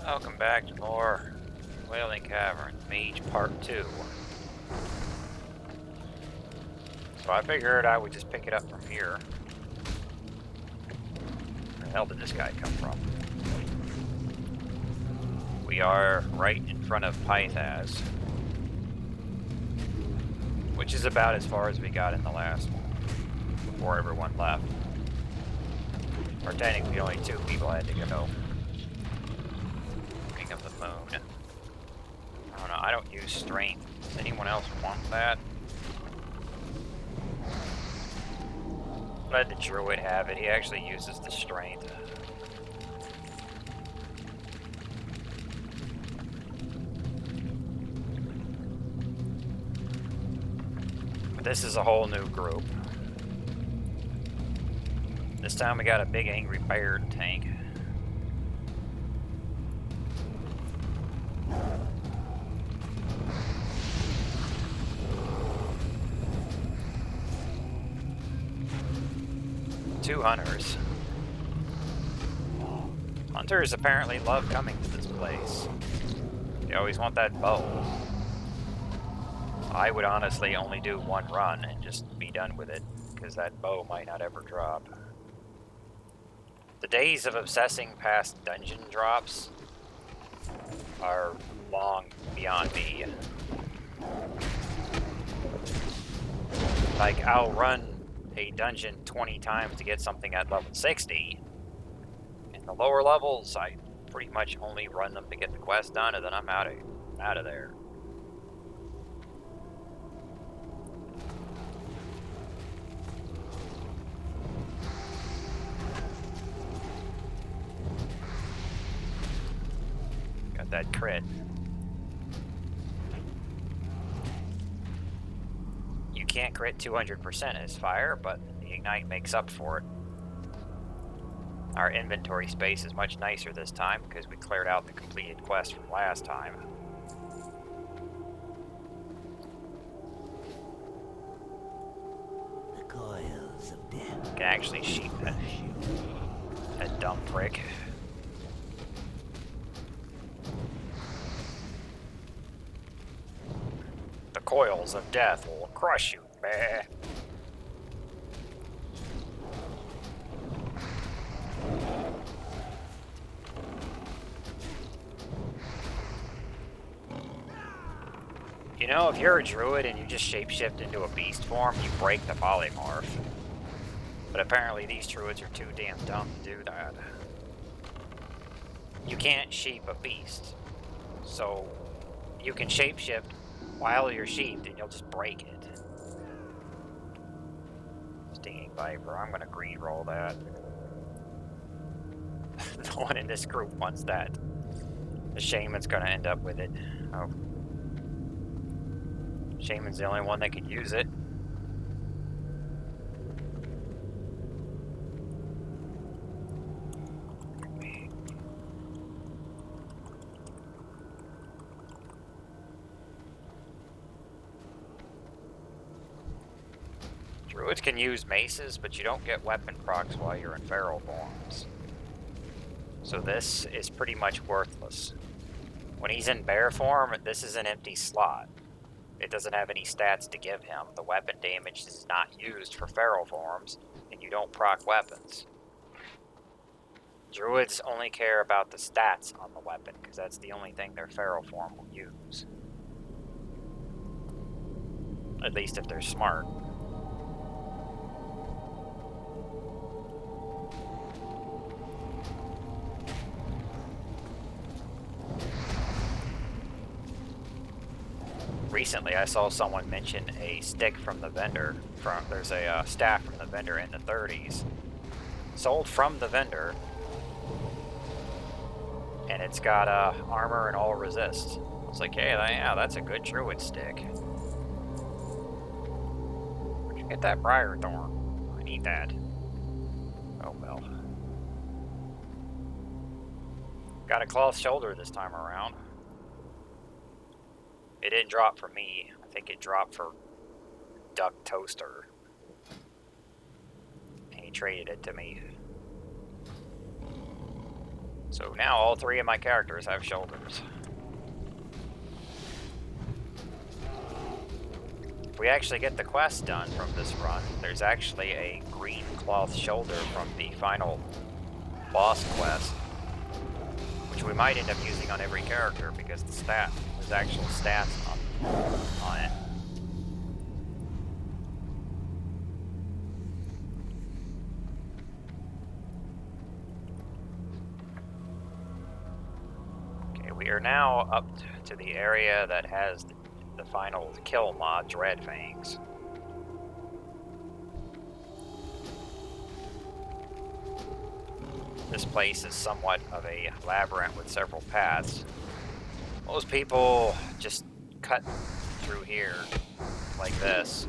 Welcome back to more Wailing Caverns, Mage Part 2. So I figured I would just pick it up from here. Where the hell did this guy come from? We are right in front of Pythas, which is about as far as we got in the last one, before everyone left. Or technically only 2 people had to go. King of the Moon. I don't know, I don't use strength. Does anyone else want that? Let the druid have it. He actually uses the strength. But this is a whole new group. This time we got a big angry bear tank. Two hunters. Hunters apparently love coming to this place. They always want that bow. I would honestly only do 1 run and just be done with it, because that bow might not ever drop. The days of obsessing past dungeon drops are long beyond me. Like, I'll run a dungeon 20 times to get something at level 60. In the lower levels, I pretty much only run them to get the quest done, and then I'm out of there. Got that crit. You can't crit 200% as fire, but the ignite makes up for it. Our inventory space is much nicer this time because we cleared out the completed quest from last time. The coils of death. Can actually sheep that dumb prick. The coils of death will crush you, meh. You know, if you're a druid and you just shapeshift into a beast form, you break the polymorph. But apparently these druids are too damn dumb to do that. You can't sheep a beast. So you can shapeshift while you're sheeped and you'll just break it. Stinging Viper, I'm gonna greed roll that. No one in this group wants that. The shaman's gonna end up with it. Oh. Shaman's the only one that could use it. Druids can use maces, but you don't get weapon procs while you're in feral forms. So this is pretty much worthless. When he's in bear form, this is an empty slot. It doesn't have any stats to give him. The weapon damage is not used for feral forms, and you don't proc weapons. Druids only care about the stats on the weapon, because that's the only thing their feral form will use. At least if they're smart. Recently, I saw someone mention a stick from the vendor. There's a staff from the vendor in the 30s. Sold from the vendor. And it's got armor and all resist. I was like, hey, yeah, that's a good druid stick. Where'd you get that briar thorn? I need that. Oh well. Got a cloth shoulder this time around. It didn't drop for me. I think it dropped for Duck Toaster. And he traded it to me. So now all three of my characters have shoulders. If we actually get the quest done from this run, there's actually a green cloth shoulder from the final boss quest, which we might end up using on every character because there's actual stats on it. Okay, we are now up to the area that has the final kill mod, Dread Fangs. This place is somewhat of a labyrinth with several paths. Most people just cut through here like this.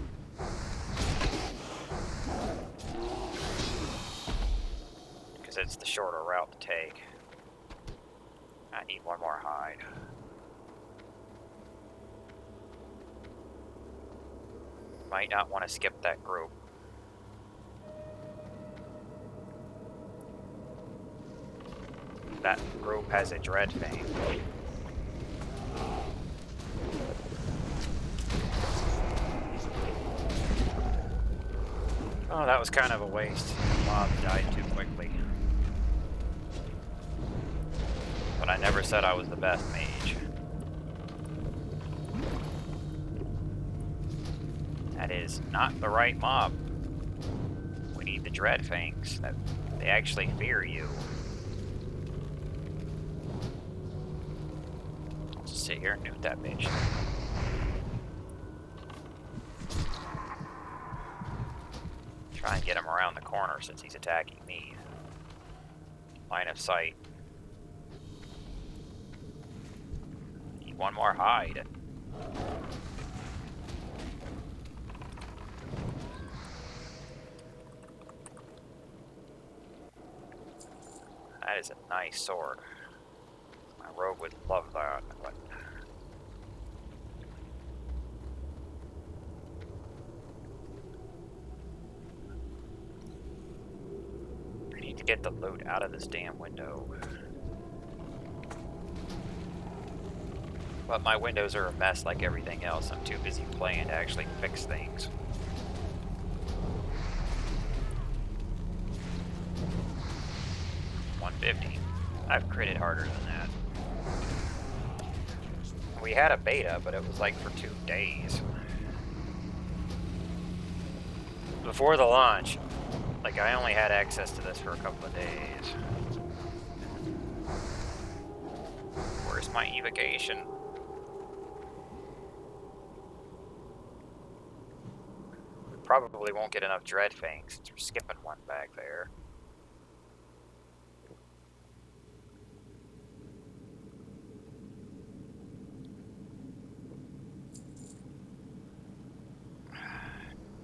Because it's the shorter route to take. I need one more hide. Might not want to skip that group. That group has a Dread Fang. Oh, that was kind of a waste. Mob died too quickly. But I never said I was the best mage. That is not the right mob. We need the Dread Fangs. That they actually fear you. I'll just sit here and nuke that bitch. Try and get him around the corner since he's attacking me. Line of sight. Need one more hide. That is a nice sword. My rogue would love that, but I need to get the loot out of this damn window. But my windows are a mess like everything else. I'm too busy playing to actually fix things. I've critted harder than that. We had a beta, but it was like for 2 days. Before the launch, like I only had access to this for a couple of days. Where's my evocation? We probably won't get enough Dread Fangs since we're skipping one back there.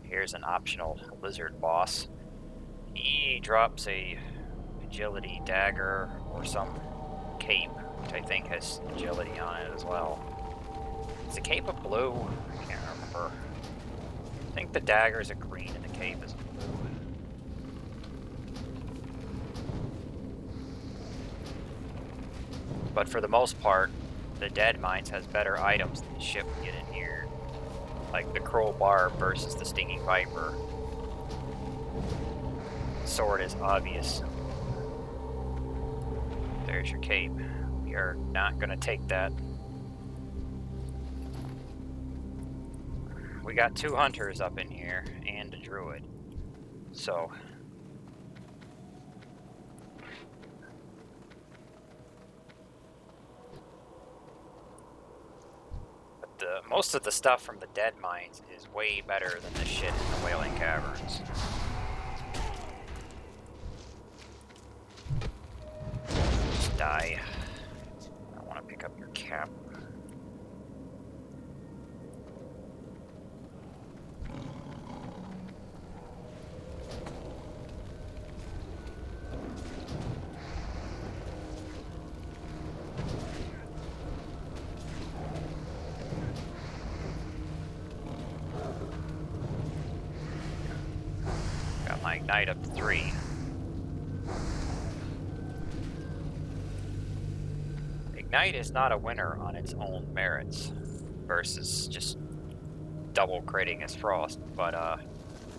Here's an optional lizard boss. He drops a agility dagger or some cape, which I think has agility on it as well. Is the cape a blue? I can't remember. I think the dagger is a green and the cape is blue. But for the most part, the Dead Mines has better items than the ship we get in here. Like the Cruel Barb versus the Stinging Viper. Sword is obvious. There's your cape. We are not going to take that. We got 2 hunters up in here and a druid. So most of the stuff from the Dead Mines is way better than the shit in the Wailing Caverns. Just die. I want to pick up your cap. Ignite up to 3. Ignite is not a winner on its own merits versus just double critting as Frost, but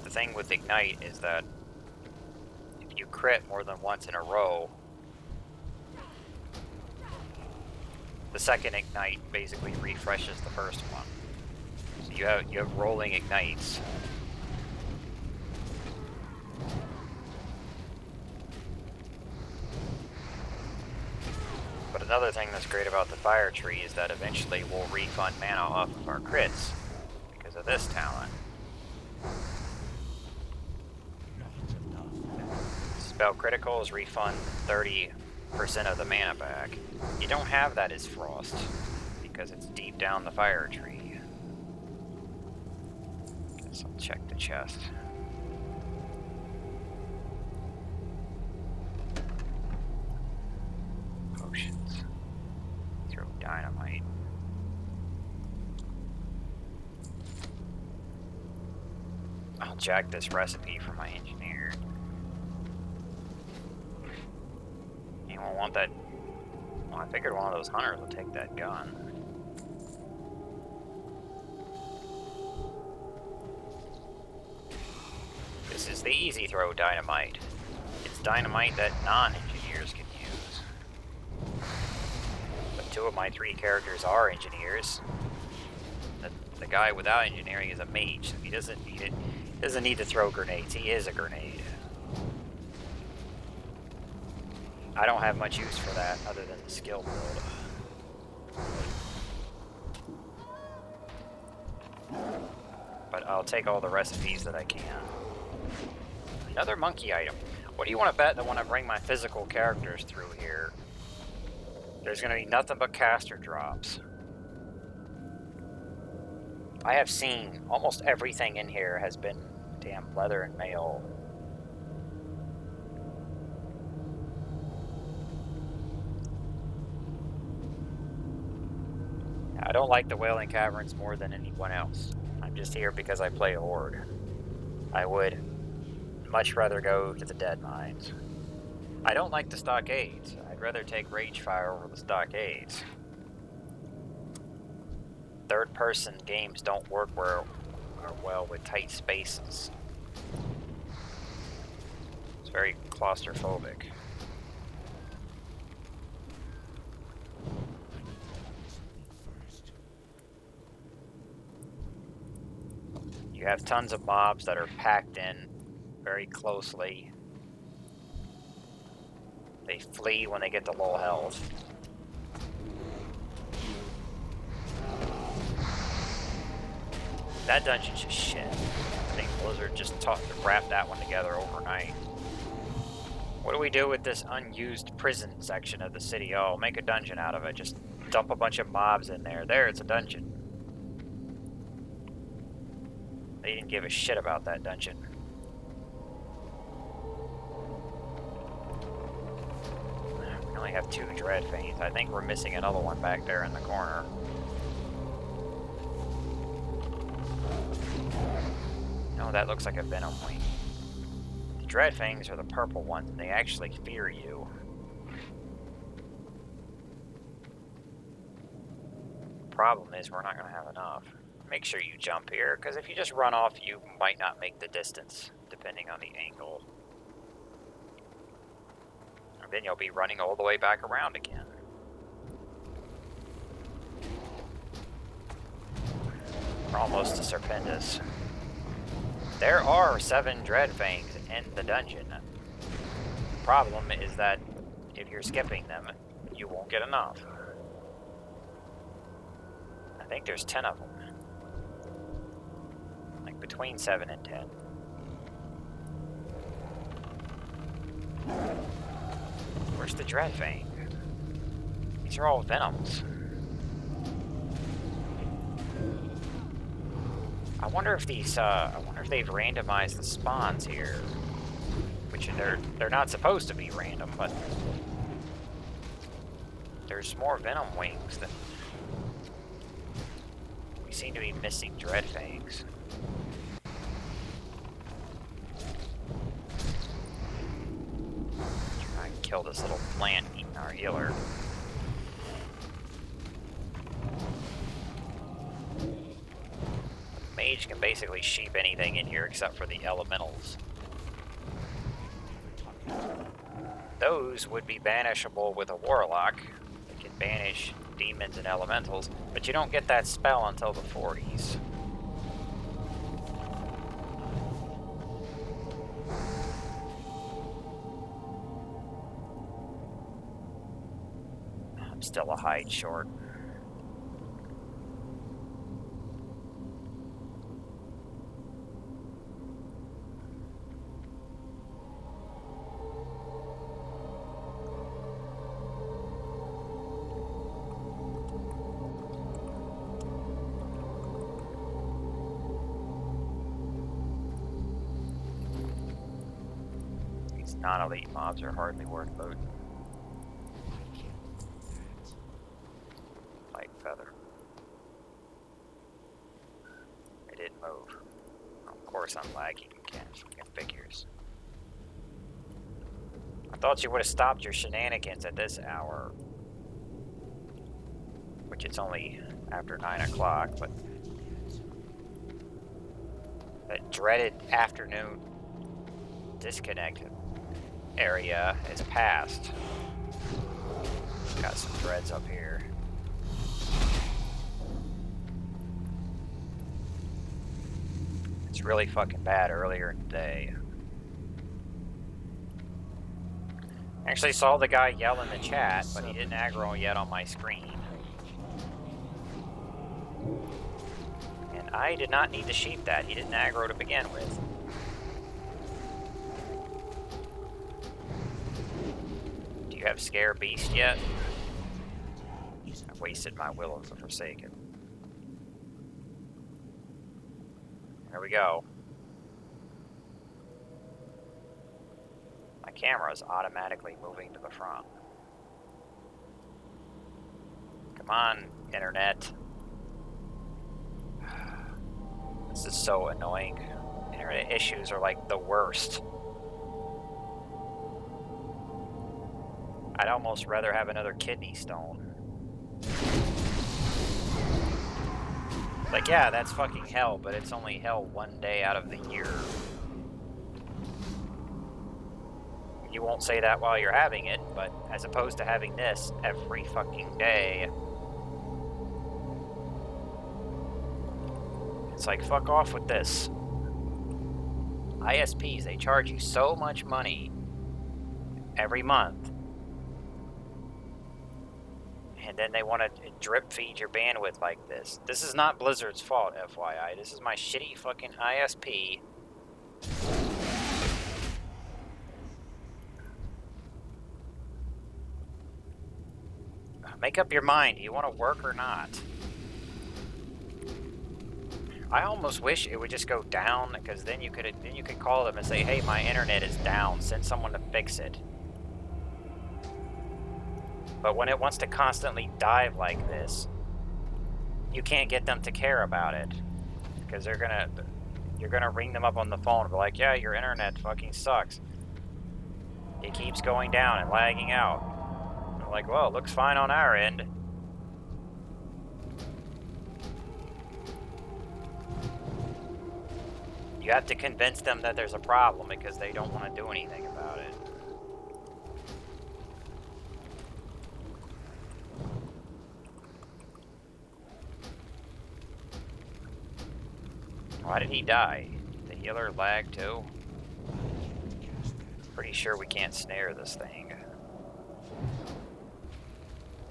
the thing with Ignite is that if you crit more than once in a row, the second Ignite basically refreshes the first one. So you have rolling Ignites. But another thing that's great about the Fire Tree is that eventually we'll refund mana off of our crits because of this talent. Spell criticals refund 30% of the mana back. You don't have that as Frost because it's deep down the Fire Tree. Guess I'll check the chest. Potions. Throw dynamite. I'll jack this recipe for my engineer. Anyone want that? Well, I figured one of those hunters would take that gun. This is the easy throw dynamite. It's dynamite that non-engineers can use. But 2 of my 3 characters are engineers. The guy without engineering is a mage, so he doesn't need it. He doesn't need to throw grenades. He is a grenade. I don't have much use for that other than the skill build. But I'll take all the recipes that I can. Another monkey item. What do you want to bet that when I bring my physical characters through here, there's going to be nothing but caster drops? I have seen almost everything in here has been damn leather and mail. I don't like the Wailing Caverns more than anyone else. I'm just here because I play Horde. I would much rather go to the Dead Mines. I don't like the Stockades. I'd rather take Ragefire over the Stockades. Third-person games don't work well with tight spaces. It's very claustrophobic. You have tons of mobs that are packed in very closely. They flee when they get to low health. That dungeon's just shit. I think Blizzard just wrapped that one together overnight. What do we do with this unused prison section of the city? Oh, make a dungeon out of it. Just dump a bunch of mobs in there. There, it's a dungeon. They didn't give a shit about that dungeon. We only have 2 Dreadfanes. I think we're missing another one back there in the corner. No, that looks like a Venom Wing. The Dreadfangs are the purple ones, and they actually fear you. The problem is we're not going to have enough. Make sure you jump here, because if you just run off, you might not make the distance, depending on the angle. And then you'll be running all the way back around again. We're almost to Serpentis. There are 7 Dreadfangs in the dungeon. The problem is that if you're skipping them, you won't get enough. I think there's 10 of them. Like between 7 and 10. Where's the Dreadfang? These are all Venoms. I wonder if these, I wonder if they've randomized the spawns here. Which they're not supposed to be random, but there's more Venom Wings than... We seem to be missing Dreadfangs. Try and kill this little plant eating our healer. mage can basically sheep anything in here except for the elementals. Those would be banishable with a warlock. They can banish demons and elementals, but you don't get that spell until the 40s. I'm still a hide short. Non-elite mobs are hardly worth looting. Light feather. It didn't move. Of course I'm lagging again. Fucking figures. I thought you would have stopped your shenanigans at this hour. Which it's only after 9 o'clock, but that dreaded afternoon disconnect area is past. Got some threads up here. It's really fucking bad earlier in the day. Actually saw the guy yell in the chat, but he didn't aggro yet on my screen. And I did not need to sheep that. He didn't aggro to begin with. You have Scare Beast yet? I wasted my Will of the Forsaken. There we go. My camera is automatically moving to the front. Come on, internet. This is so annoying. Internet issues are like the worst. I'd almost rather have another kidney stone. Like, yeah, that's fucking hell, but it's only hell one day out of the year. You won't say that while you're having it, but as opposed to having this every fucking day, it's like, fuck off with this. ISPs, they charge you so much money every month. And then they want to drip feed your bandwidth like this. This is not Blizzard's fault, FYI. This is my shitty fucking ISP. Make up your mind. Do you want to work or not? I almost wish it would just go down, because then you could call them and say, "Hey, my internet is down. Send someone to fix it." But when it wants to constantly dive like this, you can't get them to care about it, because you're gonna ring them up on the phone and be like, "Yeah, your internet fucking sucks. It keeps going down and lagging out." And they're like, "Well, it looks fine on our end." You have to convince them that there's a problem because they don't want to do anything about it. Why did he die? The healer lag too? Pretty sure we can't snare this thing.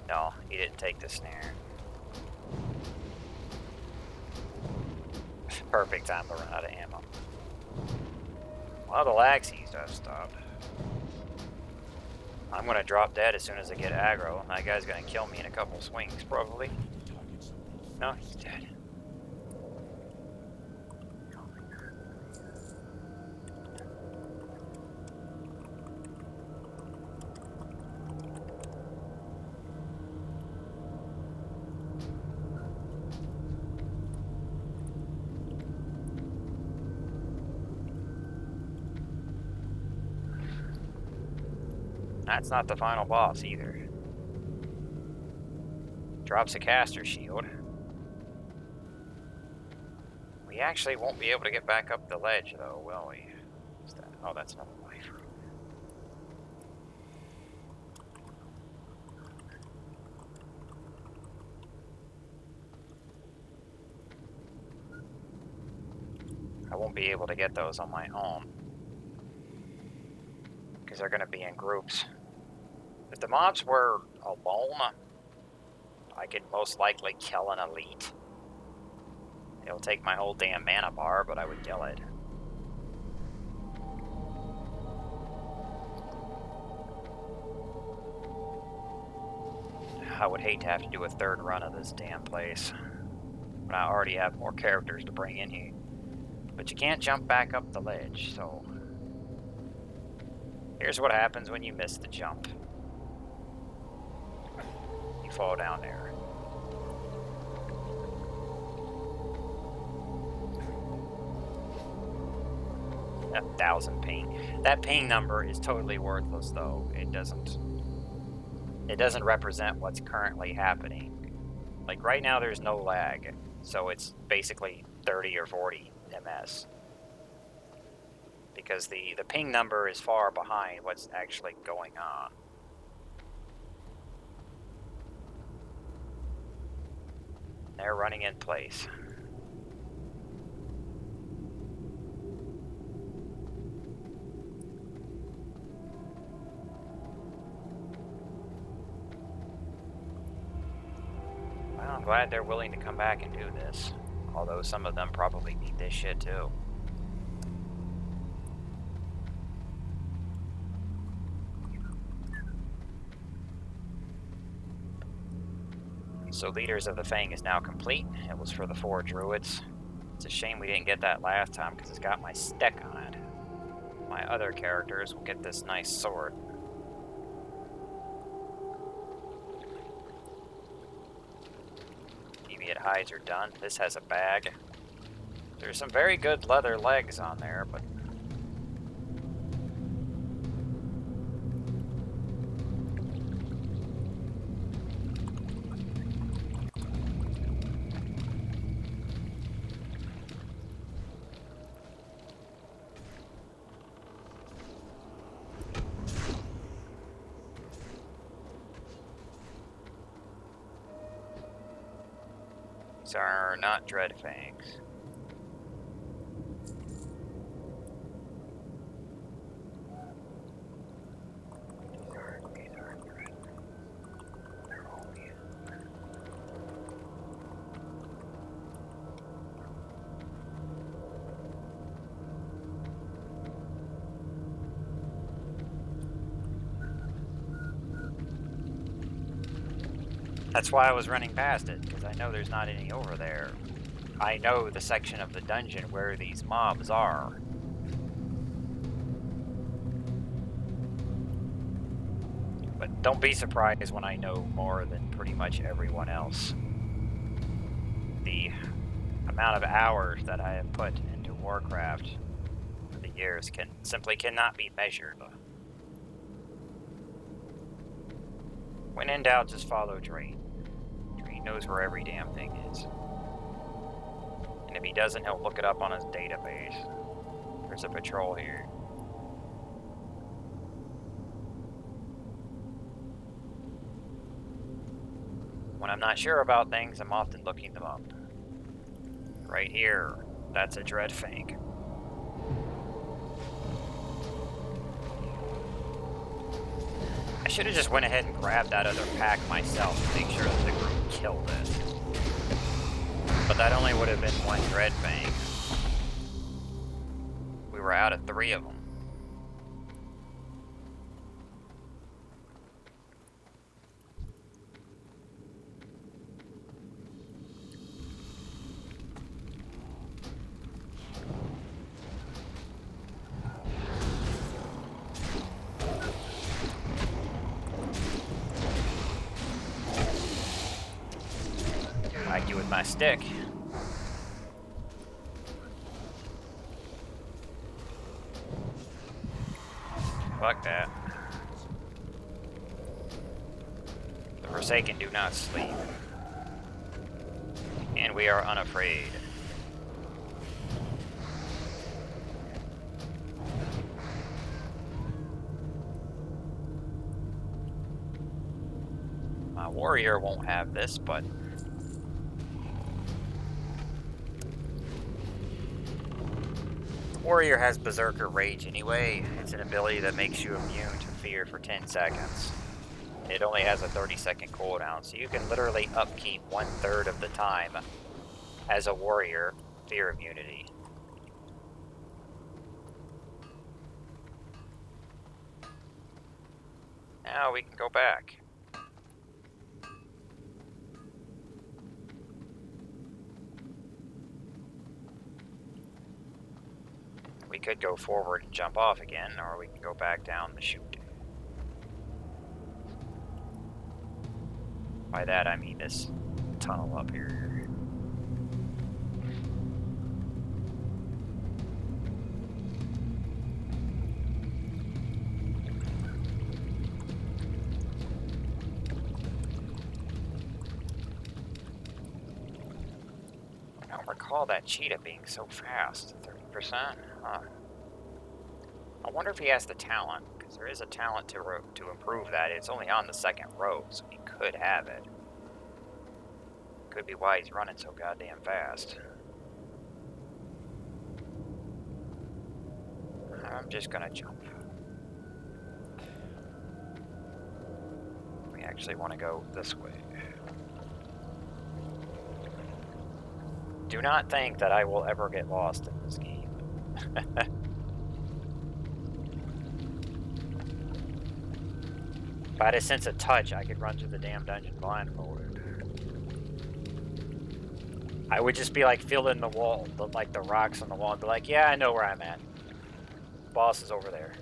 No, he didn't take the snare. Perfect time to run out of ammo. Well, the lag seems to have stopped. I'm gonna drop dead as soon as I get aggro. That guy's gonna kill me in a couple swings, probably. No, he's dead. That's not the final boss either. Drops a caster shield. We We actually won't be able to get back up the ledge, though, will we? What's that? Oh, that's another life. I won't be able to get those on my own, because they're going to be in groups. If the mobs were alone, I could most likely kill an elite. It'll take my whole damn mana bar, but I would kill it. I would hate to have to do a third run of this damn place when I already have more characters to bring in here. But you can't jump back up the ledge, so here's what happens when you miss the jump. You fall down there. A 1,000 ping. That ping number is totally worthless, though. It doesn't represent what's currently happening. Like right now there's no lag, so it's basically 30 or 40 ms. Because the ping number is far behind what's actually going on. They're running in place. Well, I'm glad they're willing to come back and do this. Although some of them probably need this shit too. So Leaders of the Fang is now complete. It was for the 4 druids. It's a shame we didn't get that last time because it's got my stick on it. My other characters will get this nice sword. Deviate hides are done. This has a bag. There's some very good leather legs on there, but these are not dread fangs. These are dread. They're only. That's why I was running past it, because I know there's not any over there. I know the section of the dungeon where these mobs are. But don't be surprised when I know more than pretty much everyone else. The amount of hours that I have put into Warcraft for the years simply cannot be measured. When in doubt, just follow Drain. Drain knows where every damn thing is. And if he doesn't, he'll look it up on his database. There's a patrol here. When I'm not sure about things, I'm often looking them up. Right here, that's a dread fang. I should have just went ahead and grabbed that other pack myself to make sure that the group killed it. But that only would have been 1 dread fang. We were out of 3 of them. Like you with my stick. Fuck that. The Forsaken do not sleep. And we are unafraid. My warrior won't have this, but warrior has Berserker Rage anyway. It's an ability that makes you immune to fear for 10 seconds. It only has a 30-second cooldown, so you can literally upkeep 1/3 of the time as a warrior fear immunity. Now we can go back. We could go forward and jump off again, or we can go back down the chute. By that I mean this tunnel up here. I don't recall that cheetah being so fast. 30%? Huh. I wonder if he has the talent, because there is a talent to improve that. It's only on the second row, so he could have it. Could be why he's running so goddamn fast. I'm just gonna jump. We actually want to go this way. Do not think that I will ever get lost in this game. If I had a sense of touch, I could run through the damn dungeon blindfolded. I would just be like feeling the wall, like the rocks on the wall, and be like, yeah, I know where I'm at. Boss is over there.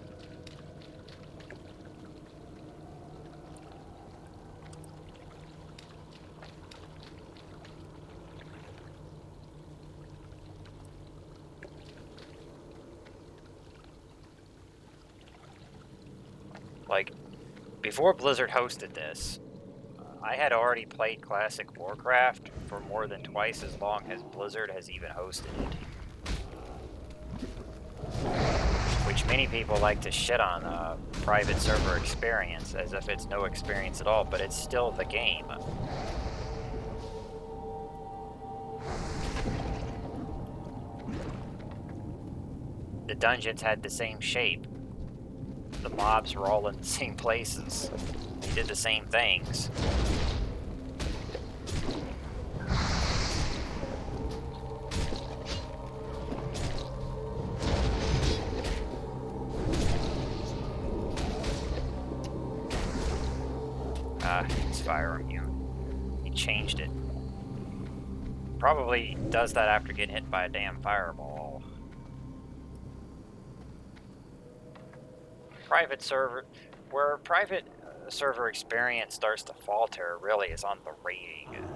Like, before Blizzard hosted this, I had already played classic Warcraft for more than twice as long as Blizzard has even hosted it. Which many people like to shit on private server experience as if it's no experience at all, but it's still the game. The dungeons had the same shape. The mobs were all in the same places. They did the same things. It's fire immune. He changed it. Probably does that after getting hit by a damn fireball. Private server, where private server experience starts to falter really is on the raiding.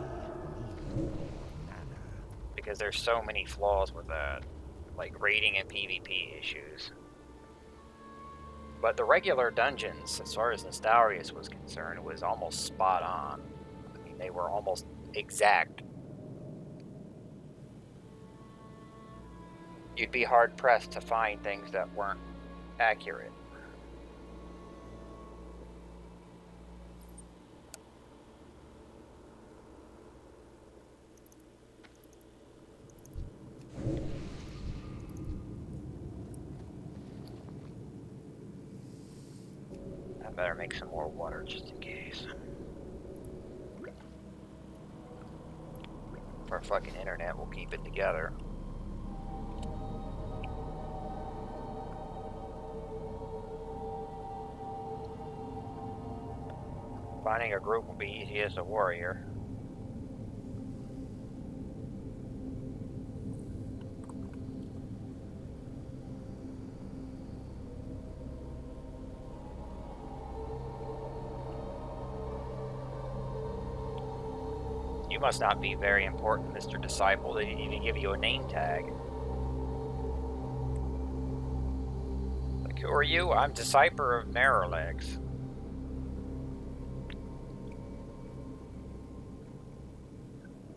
Because there's so many flaws with that. Like raiding and PvP issues. But the regular dungeons, as far as Nostalrius was concerned, was almost spot on. I mean, they were almost exact. You'd be hard-pressed to find things that weren't accurate. I better make some more water just in case. Our fucking internet will keep it together. Finding a group will be easy as a warrior. You must not be very important, Mr. Disciple. They didn't even give you a name tag. Like, who are you? I'm Disciple of Narrowlegs.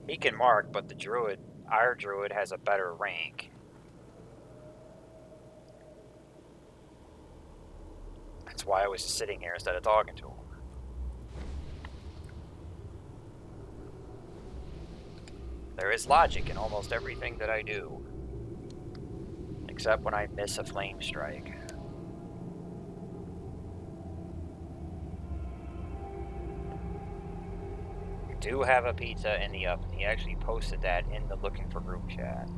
He can mark, but the druid, our druid, has a better rank. That's why I was just sitting here instead of talking to him. There is logic in almost everything that I do. Except when I miss a flame strike. We do have a pizza in the oven. He actually posted that in the Looking for group chat.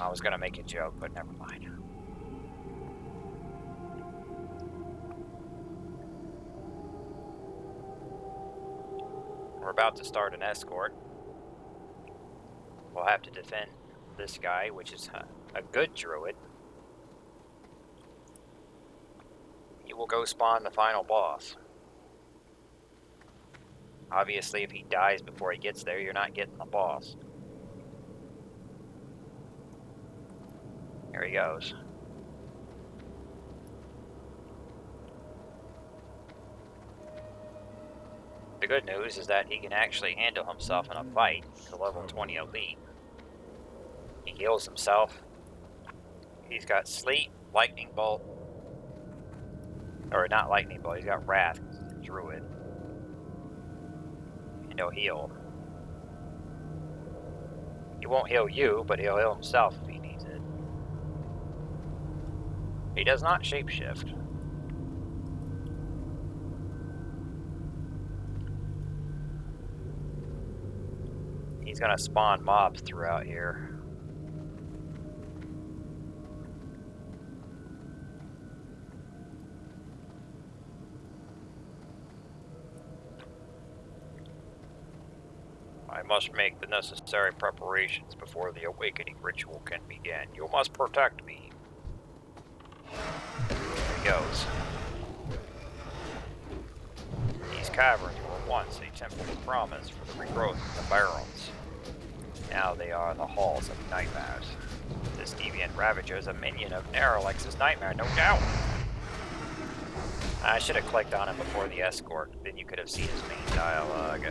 I was gonna make a joke, but never mind. We're about to start an escort. We'll have to defend this guy, which is a good druid. He will go spawn the final boss. Obviously, if he dies before he gets there, you're not getting the boss. Here he goes. The good news is that he can actually handle himself in a fight to level 20 elite. He heals himself. He's got Sleep, Lightning Bolt. Or not Lightning Bolt, he's got Wrath, Druid. And he'll heal. He won't heal you, but he'll heal himself if he needs it. He does not shapeshift. He's gonna spawn mobs throughout here. I must make the necessary preparations before the awakening ritual can begin. You must protect me. There he goes. These caverns were once a temple of promise for the regrowth of the barrels. Now they are the halls of nightmares. This deviant ravager is a minion of Neralex's nightmare, no doubt. I should have clicked on him before the escort, then you could have seen his main dialogue.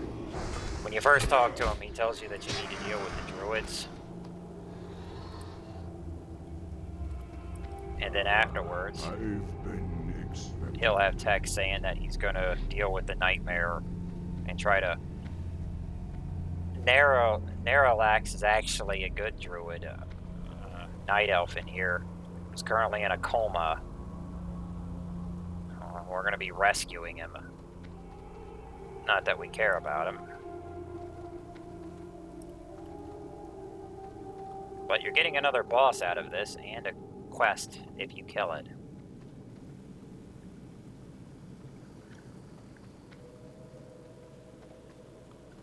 When you first talk to him, he tells you that you need to deal with the druids. And then afterwards, he'll have text saying that he's going to deal with the nightmare and try to... Neralax is actually a good druid. Night elf in here. He's currently in a coma. We're going to be rescuing him. Not that we care about him. But you're getting another boss out of this and a quest if you kill it.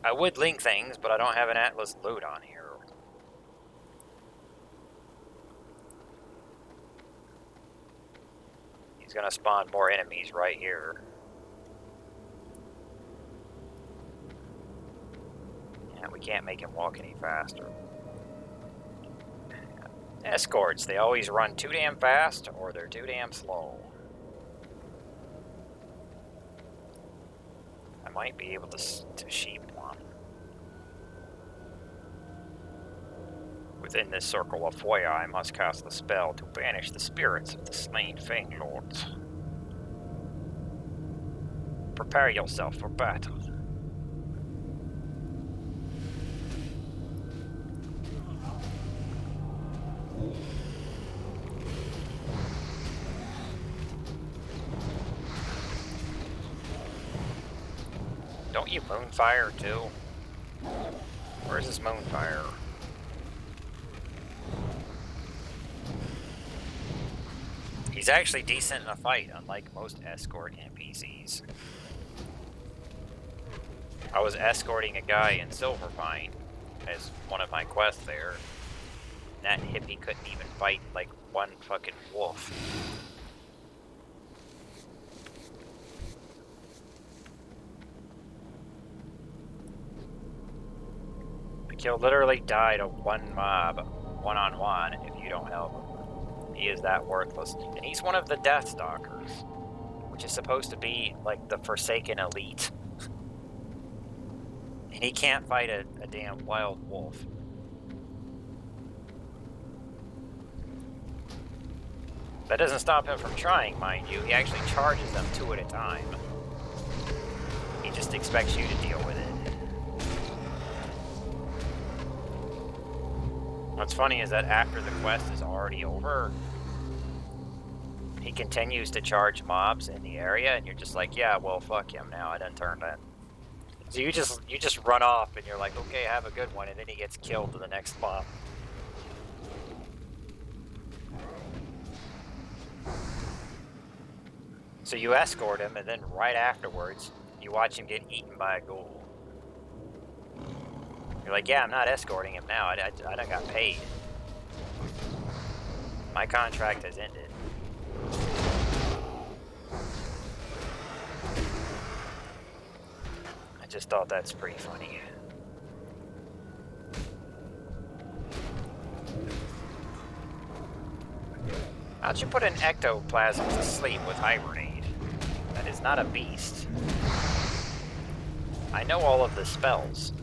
I would link things, but I don't have an Atlas loot on here. He's gonna spawn more enemies right here. And we can't make him walk any faster. Escorts, they always run too damn fast or they're too damn slow. I might be able to sheep one. Within this circle of Foya, I must cast the spell to banish the spirits of the slain Fang Lords. Prepare yourself for battle. Don't you moonfire too? Where's this moonfire? He's actually decent in a fight, unlike most escort NPCs. I was escorting a guy in Silverpine as one of my quests there. That hippie couldn't even fight like one fucking wolf. Like, he'll literally die to one mob, one-on-one, if you don't help him. He is that worthless. And he's one of the Deathstalkers, which is supposed to be like the Forsaken elite. And he can't fight a damn wild wolf. That doesn't stop him from trying, mind you. He actually charges them 2 at a time. He just expects you to deal with it. What's funny is that after the quest is already over, he continues to charge mobs in the area, and you're just like, yeah, well, fuck him now. I done turned it. So you just run off, and you're like, okay, have a good one, and then he gets killed to the next mob. So you escort him, and then right afterwards, you watch him get eaten by a ghoul. You're like, yeah, I'm not escorting him now. I done got paid. My contract has ended. I just thought that's pretty funny. How'd you put an ectoplasm to sleep with hibernate? That is not a beast. I know all of the spells.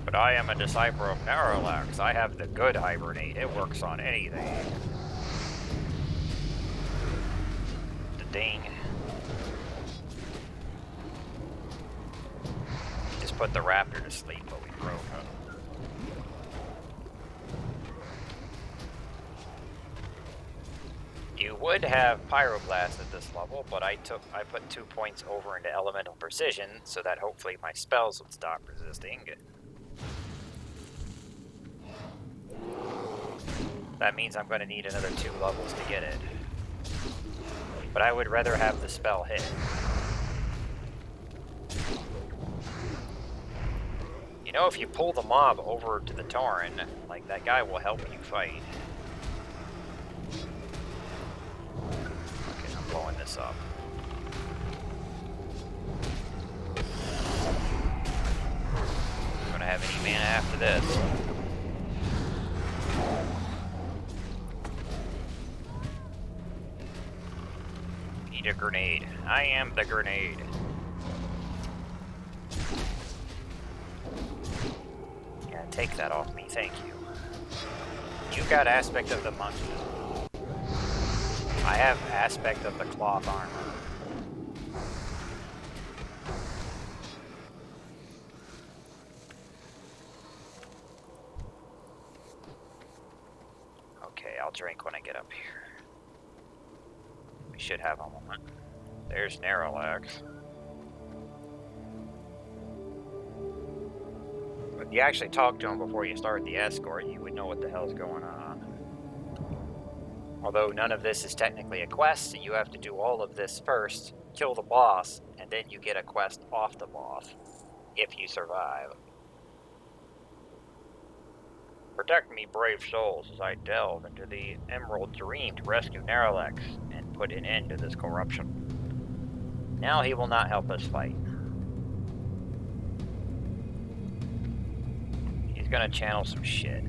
But I am a disciple of Naralax. I have the good hibernate. It works on anything. The ding. Just put the raptor to sleep, but we broke him. You would have Pyroblast at this level, but I put 2 points over into Elemental Precision, so that hopefully my spells would stop resisting. That means I'm going to need another 2 levels to get it. But I would rather have the spell hit. You know, if you pull the mob over to the Tauren, like, that guy will help you fight. Okay, I'm blowing this up. I'm gonna have any mana after this. Need a grenade. I am the grenade. Yeah, take that off me, thank you. You got aspect of the monkey. I have aspect of the cloth armor. Okay, I'll drink when I get up here. We should have a moment. There's Naralax. If you actually talk to him before you start the escort, you would know what the hell's going on. Although none of this is technically a quest, you have to do all of this first, kill the boss, and then you get a quest off the boss, if you survive. Protect me, brave souls, as I delve into the Emerald Dream to rescue Naralax and put an end to this corruption. Now he will not help us fight. He's gonna channel some shit.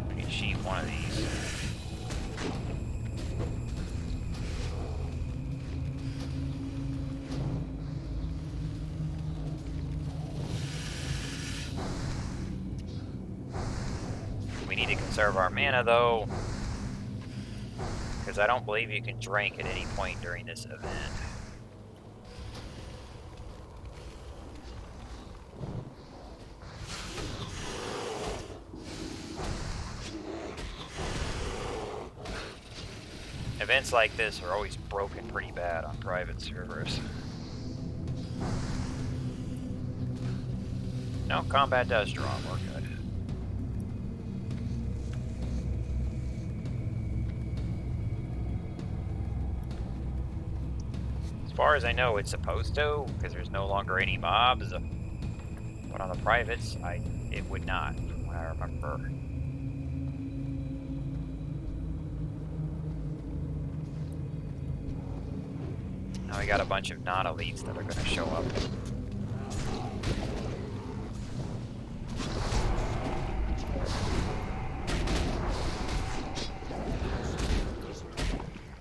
We can achieve one of these. We need to conserve our mana though, because I don't believe you can drink at any point during this event. Events like this are always broken pretty bad on private servers. No, combat does draw, we're good. As far as I know, it's supposed to, because there's no longer any mobs. But on the privates, it would not, from what I remember. Now we got a bunch of non-elites that are going to show up.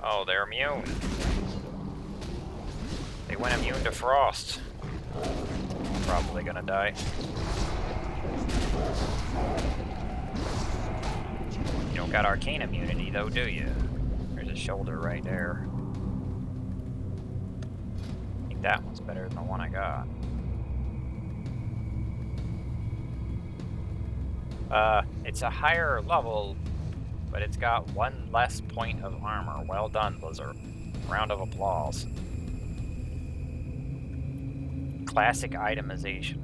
Oh, they're immune. They went immune to frost. Probably gonna die. You don't got arcane immunity though, do you? There's a shoulder right there. I think that one's better than the one I got. It's a higher level, but it's got one less point of armor. Well done, Blizzard. Round of applause. Classic itemization.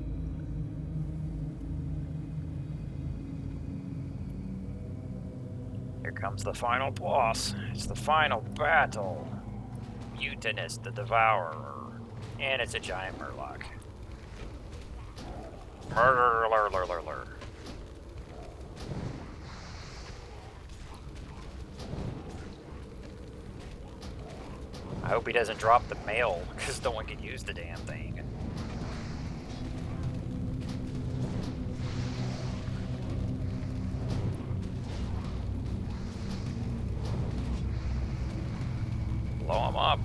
Here comes the final boss. It's the final battle. Mutinous the Devourer. And it's a giant murloc. Murder. I hope he doesn't drop the mail, because no one can use the damn thing. Blow him up.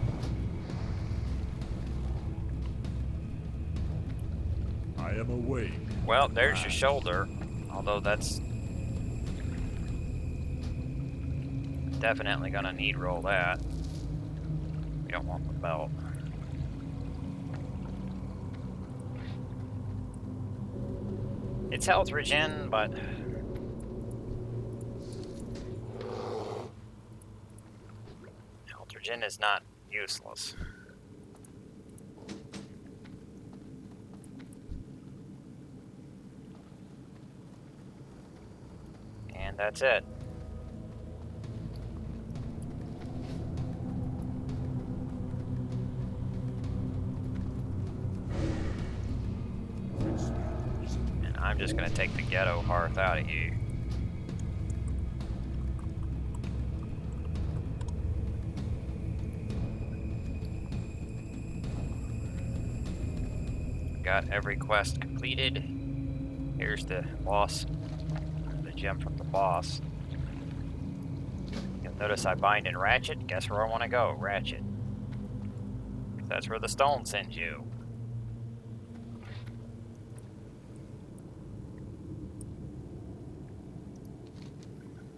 I am awake. Well, there's your shoulder, although that's definitely gonna need roll that. We don't want the belt. It's health regen, but health regen is not useless. And that's it. And I'm just gonna take the ghetto hearth out of you. Got every quest completed. Here's the boss. The gem from the boss. You'll notice I bind in Ratchet. Guess where I want to go? Ratchet. That's where the stone sends you.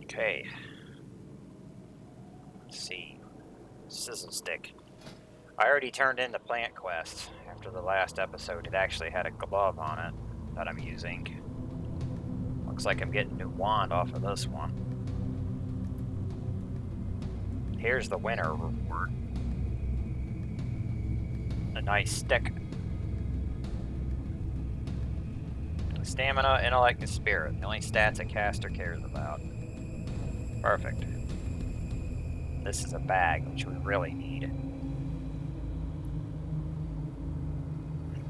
Okay. Let's see. Sizzle stick. I already turned in the plant quest after the last episode. It actually had a glove on it that I'm using. Looks like I'm getting a new wand off of this one. Here's the winner reward. A nice stick. Stamina, intellect, and spirit. The only stats a caster cares about. Perfect. This is a bag, which we really need.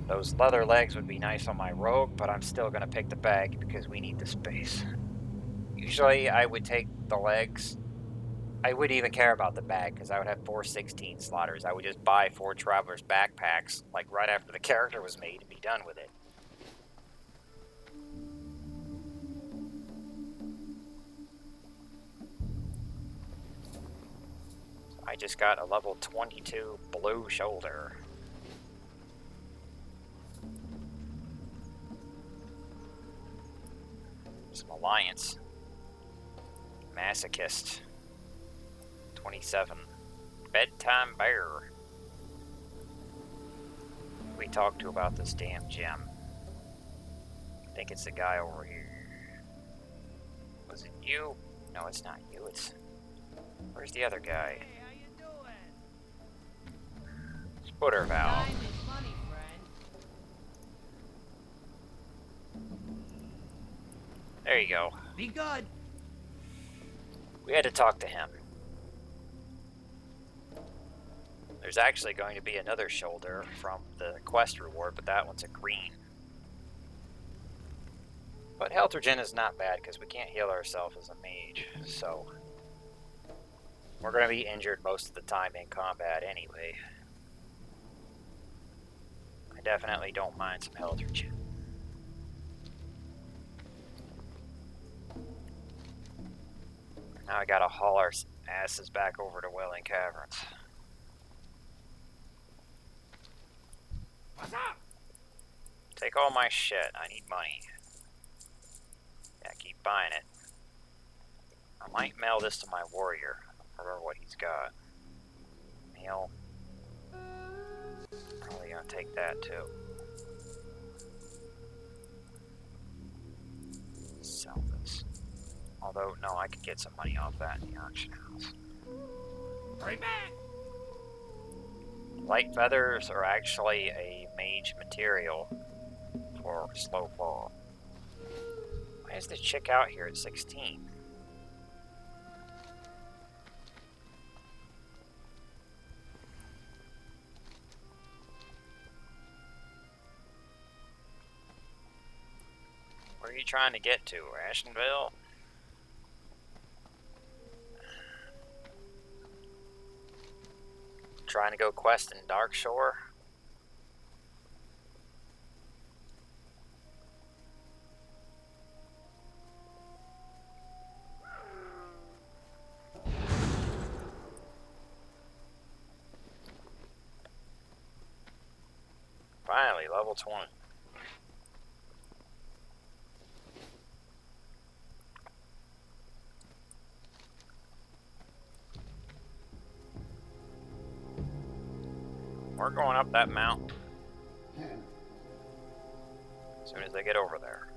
Those leather legs would be nice on my rogue, but I'm still going to pick the bag because we need the space. Usually I would take the legs. I wouldn't even care about the bag because I would have 4 16 slotters. I would just buy 4 traveler's backpacks like right after the character was made and be done with it. I just got a level 22 blue shoulder. Some alliance. Masochist. 27. Bedtime bear. We talked to about this damn gem. I think it's the guy over here. Was it you? No, it's not you. It's... Where's the other guy? Hey, how you doing? Sputter valve. Time is money, friend. There you go. Be good. We had to talk to him. There's actually going to be another shoulder from the quest reward, but that one's a green. But health regen is not bad because we can't heal ourselves as a mage, so we're going to be injured most of the time in combat anyway. I definitely don't mind some health regen. Now I gotta haul our asses back over to Welling Caverns. What's up? Take all my shit. I need money. Yeah, keep buying it. I might mail this to my warrior. Remember what he's got. Mail. Probably gonna take that too. Sell this. Although, no, I could get some money off that in the auction house. Right back! Light feathers are actually a mage material for slow fall. Why is the chick out here at 16? Where are you trying to get to? Ashtonville? Trying to go quest in Darkshore? Finally, level 20. We're going up that mountain as soon as I get over there.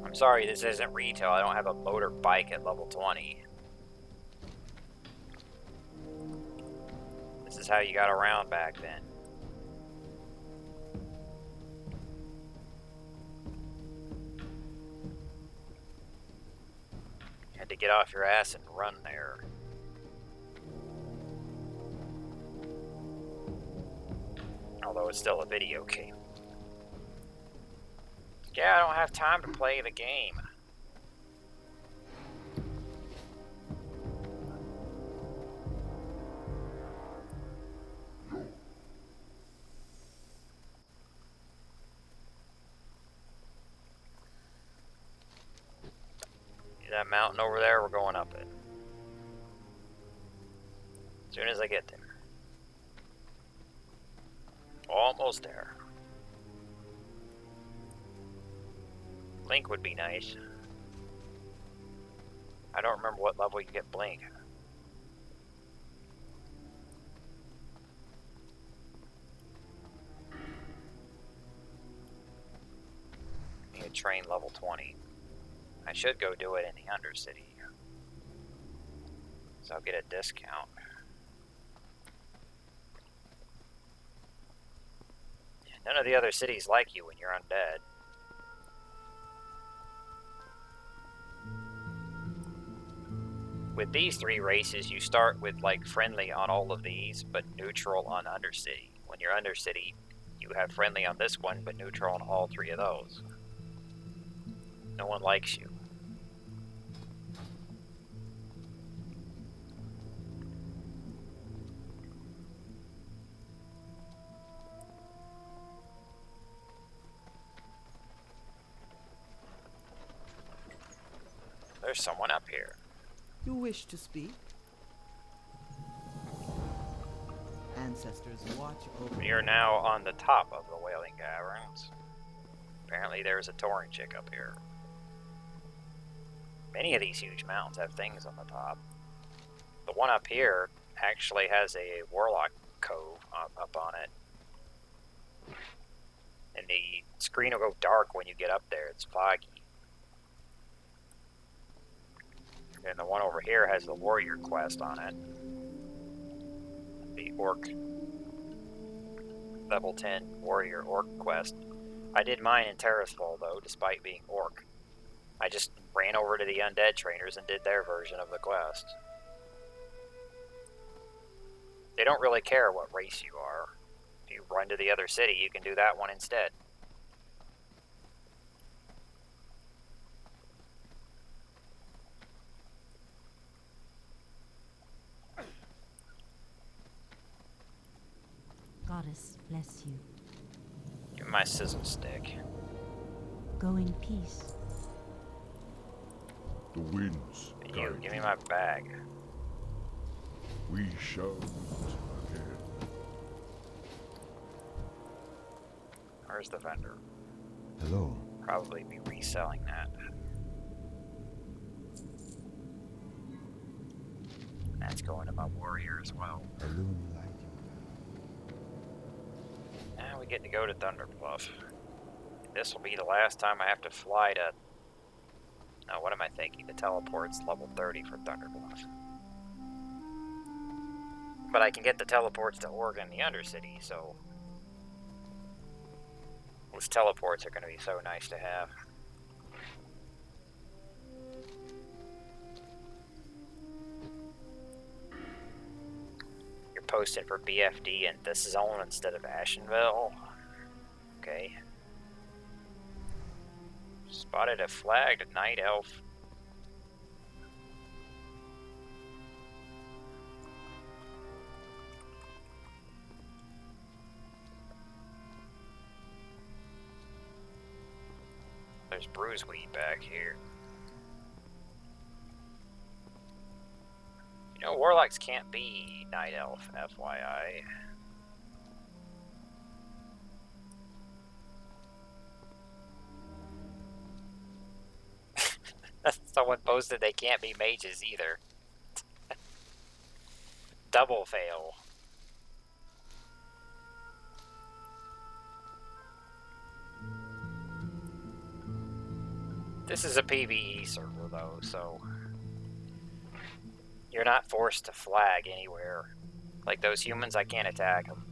I'm sorry, this isn't retail. I don't have a motorbike at level 20. This is how you got around back then. You had to get off your ass and run there. Although it's still a video game. Yeah, I don't have time to play the game. See that mountain over there? We're going up it. As soon as I get there. Almost there. Blink would be nice. I don't remember what level you get Blink. Need a train level 20. I should go do it in the Undercity. So I'll get a discount. None of the other cities like you when you're undead. With these three races, you start with like friendly on all of these, but neutral on Undercity. When you're Undercity, you have friendly on this one, but neutral on all three of those. No one likes you. There's someone up here. You wish to speak? Ancestors watch over. We are now on the top of the Wailing Caverns. Apparently there's a touring chick up here. Many of these huge mountains have things on the top. The one up here actually has a Warlock Cove up on it. And the screen will go dark when you get up there. It's foggy. And the one over here has the warrior quest on it. The orc. Level 10 warrior orc quest. I did mine in Terrasfall though, despite being orc. I just ran over to the undead trainers and did their version of the quest. They don't really care what race you are. If you run to the other city, you can do that one instead. Goddess bless you. Give me my sizzle stick. Go in peace. The winds And guide you, give me my bag. We shall meet again. Where's the vendor? Hello. Probably be reselling that. That's going to my warrior as well. A loon lighting. Now we get to go to Thunderbluff. This will be the last time I have to fly to... Oh, what am I thinking? The teleport's level 30 for Thunderbluff. But I can get the teleports to Oregon and the Undercity, so... Those teleports are going to be so nice to have. You're posted for BFD in this zone instead of Ashenville. Okay. Spotted a flagged night elf. There's bruiseweed back here. You know, warlocks can't be night elf, FYI. Someone posted they can't be mages either. Double fail. This is a PvE server though, so you're not forced to flag anywhere. Like those humans, I can't attack them.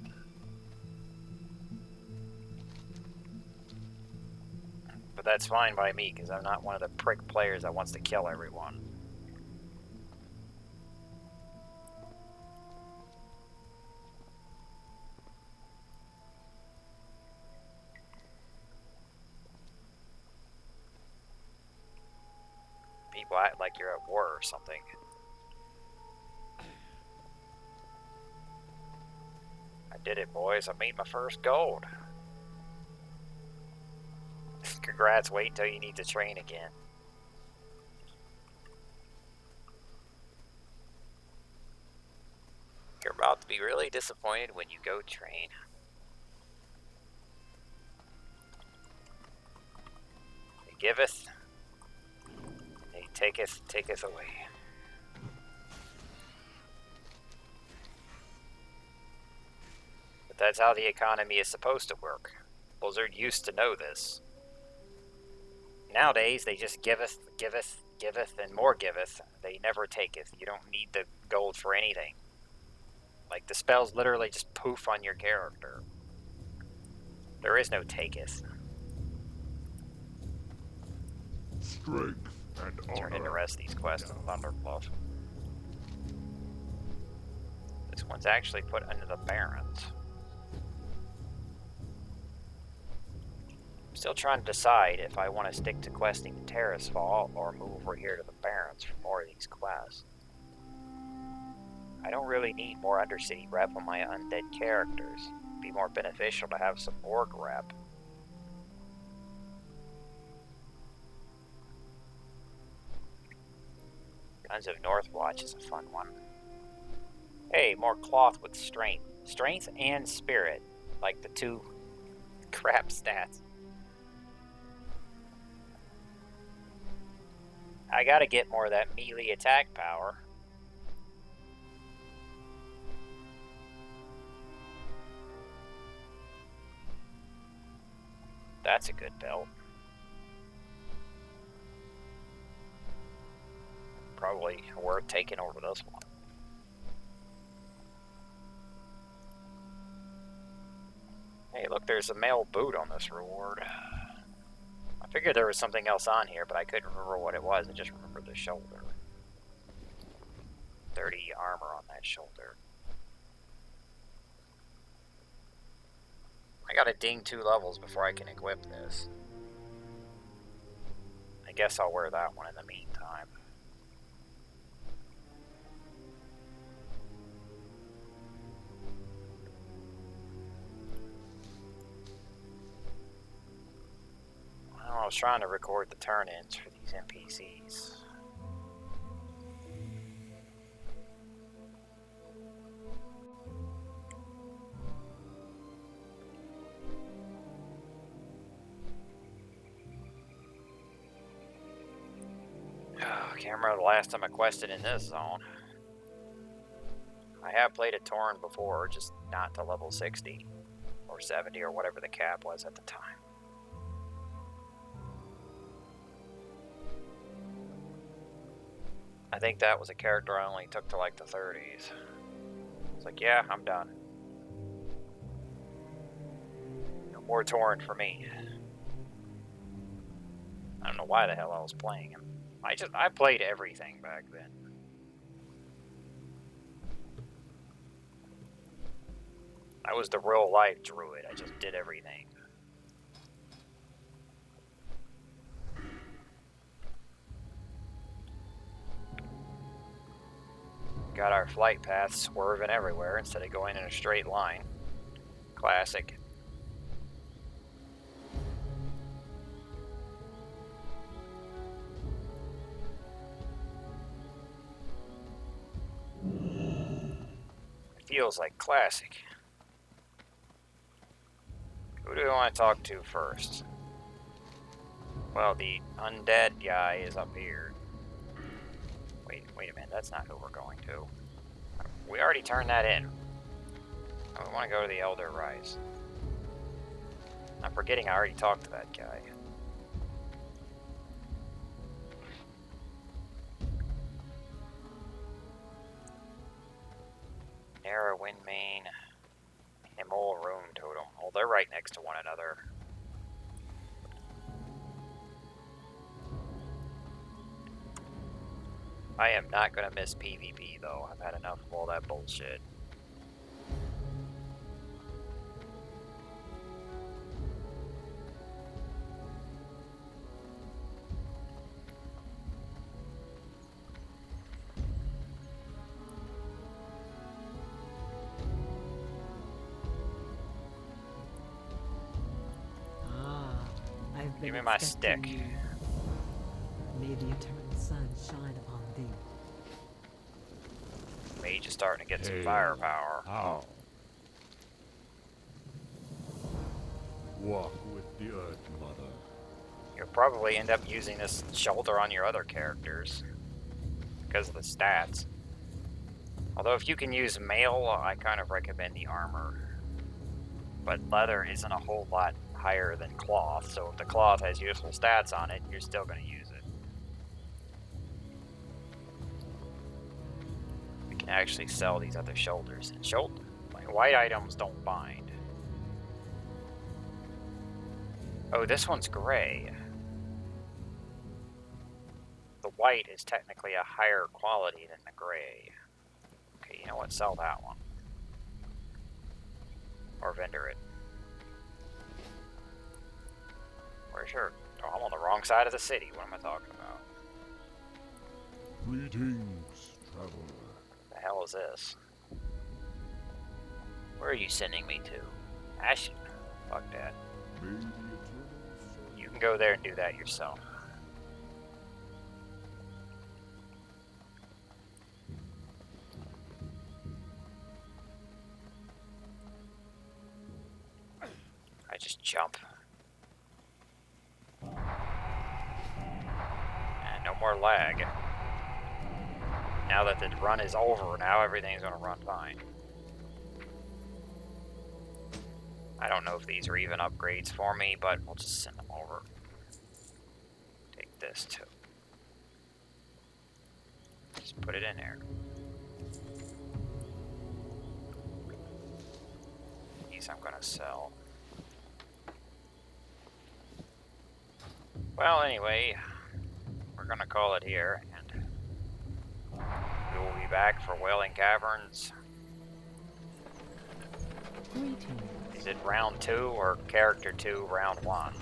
But that's fine by me, because I'm not one of the prick players that wants to kill everyone. People act like you're at war or something. I did it, boys. I made my first gold. Congrats, wait until you need to train again. You're about to be really disappointed when you go train. He giveth, he taketh away. But that's how the economy is supposed to work. Blizzard used to know this. Nowadays, they just giveth, giveth, giveth, and more giveth. They never taketh. You don't need the gold for anything. Like, the spells literally just poof on your character. There is no taketh. Strength and Turn in the honor. rest of these quests in Thunderbluff. This one's actually put under the Barrens. I'm still trying to decide if I want to stick to questing in Terrace Fall or move over here to the Barrens for more of these quests. I don't really need more Undercity rep on my undead characters. It'd be more beneficial to have some org rep. Guns of Northwatch is a fun one. Hey, more cloth with strength. Strength and spirit. Like the two crap stats. I gotta get more of that melee attack power. That's a good belt. Probably worth taking over this one. Hey, look, there's a male boot on this reward. I figured there was something else on here, but I couldn't remember what it was. I just remember the shoulder. 30 armor on that shoulder. I gotta ding 2 levels before I can equip this. I guess I'll wear that one in the meantime. Well, I was trying to record the turn-ins for these NPCs. Can't remember the last time I quested in this zone. I have played a Tauren before, just not to level 60 or 70 or whatever the cap was at the time. I think that was a character I only took to like the 30s. It's like, yeah, I'm done. No more Tauren for me. I don't know why the hell I was playing him. I played everything back then. I was the real life druid. I just did everything. Got our flight path swerving everywhere instead of going in a straight line. Classic. Feels like classic. Who do we want to talk to first? Well, the undead guy is up here. Wait a minute, that's not who we're going to. We already turned that in. I want to go to the Elder Rise. I'm forgetting I already talked to that guy. Narrow Wind Main. Immoral Rune Totem. Well, they're right next to one another. I am not going to miss PvP, though. I've had enough of all that bullshit. I've been Give me my expecting stick. you. May the eternal sun shine upon thee. Mage is starting to get some Hey. firepower. How? Walk with the Earth Mother. You'll probably end up using this shoulder on your other characters because of the stats. Although if you can use mail, I kind of recommend the armor. But leather isn't a whole lot higher than cloth, so if the cloth has useful stats on it, you're still going to use it. We can actually sell these other shoulders. And white items don't bind. Oh, this one's gray. The white is technically a higher quality than the gray. Okay, you know what? Sell that one. Or vendor it. Where's your... Oh, I'm on the wrong side of the city. What am I talking about? Greetings, traveler. The hell is this? Where are you sending me to? Ashen? Fuck that. May the eternal sun... You can go there and do that yourself. I just jump. And no more lag. Now that the run is over, now everything's gonna run fine. I don't know if these are even upgrades for me, but we'll just send them over. Take this too. Just put it in there. These I'm gonna sell. Well, anyway, we're gonna call it here, and we will be back for Wailing Caverns. Greetings. Is it round 2 or character 2, round 1?